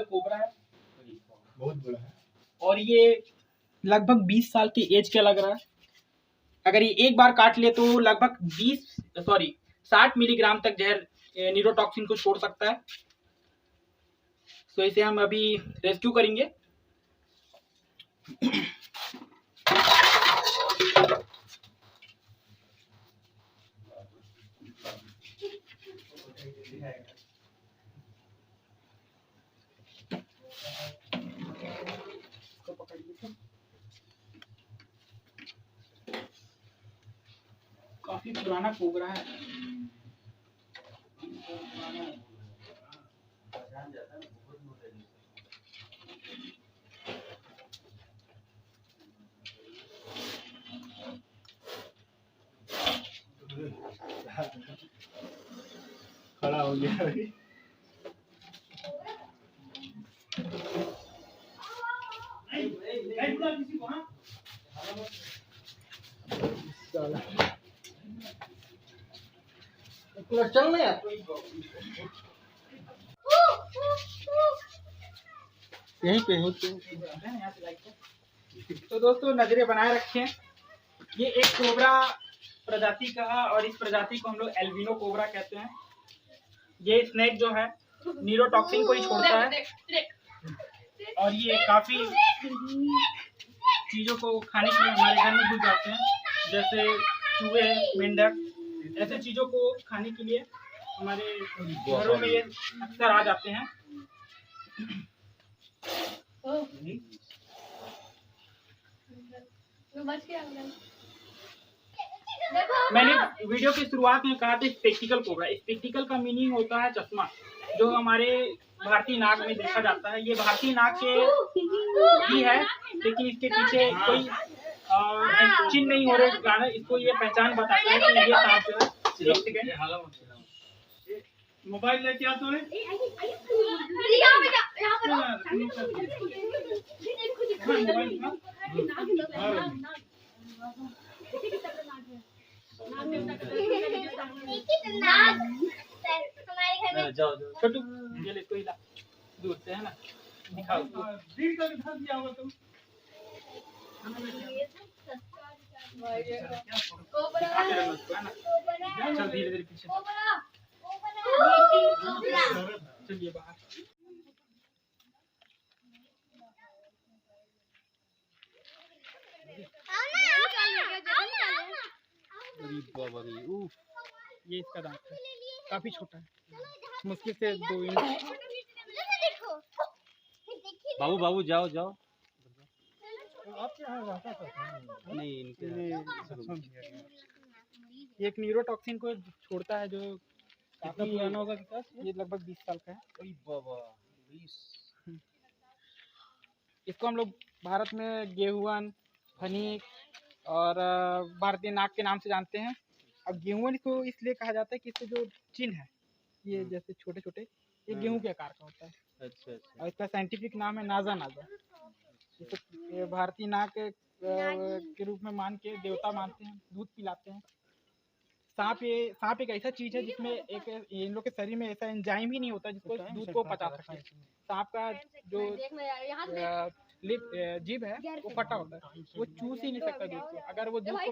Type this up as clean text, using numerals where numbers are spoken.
Cobra है, बहुत बड़ा है और ये लगभग 20 साल के एज का लग रहा है। अगर ये एक बार काट ले तो लगभग 60 मिलीग्राम तक जहर न्यूरोटॉक्सिन को छोड़ सकता है। तो इसे हम अभी रेस्क्यू करेंगे। काफी पुराना कोबरा है। खड़ा हो गया अभी। चल रहा है यहीं पे तो दोस्तों नजरें बनाए रखें। ये एक कोबरा प्रजाति का है और इस प्रजाति को हम लोग एल्बिनो कोबरा कहते हैं। ये स्नेक जो है न्यूरोटॉक्सिन को ही छोड़ता है और ये काफी चीजों को खाने के लिए हमारे घर में घुस जाते हैं, जैसे चूहे, मेंढक, ऐसे चीजों को खाने के लिए हमारे घरों में ये अक्सर आ जाते हैं। मैंने वीडियो की शुरुआत में कहा था स्पेक्टिकल कोबरा। स्पेक्टिकल का मीनिंग होता है चश्मा, जो हमारे भारतीय नाग में देखा जाता है। ये भारतीय नाग के ही है, लेकिन इसके पीछे कोई चिन्ह नहीं हो रहे कारण इसको ये पहचान बताता है कि ये सांप जो है। एक सेकंड, मोबाइल लेके आ तो छोटू ये ले कोई ला दूर से है ना, दिखाओ दिखा दिया होगा तुम। चल धीरे धीरे पीछे चलिए बाहर। ये इसका दांत है, काफी छोटा है, मुश्किल से 2 इंच। बाबू जाओ नहीं ये एक न्यूरोटॉक्सिन को छोड़ता है जो कितना पुराना होगा विकास? ये लगभग 20 साल का है। इसको हम लोग भारत में गेहुअन, फनीक और भारतीय नाग के नाम से जानते हैं। अब गेहुअन को इसलिए कहा जाता है कि इसके जो चिन्ह है ये जैसे छोटे छोटे, ये गेहूं के आकार का होता है। अच्छा। और इसका साइंटिफिक नाम है नाजा। ये भारतीय नाग के रूप में मान के देवता मानते हैं, दूध पिलाते हैं। सांप एक ऐसा चीज है जिसमें एक इन लोग के शरीर में ऐसा एंजाइम ही नहीं होता जिसको दूध को पचा सके। सांप का जो जीभ है वो फटा होता है, वो चूस ही नहीं सकता दूध को। अगर वो दूध को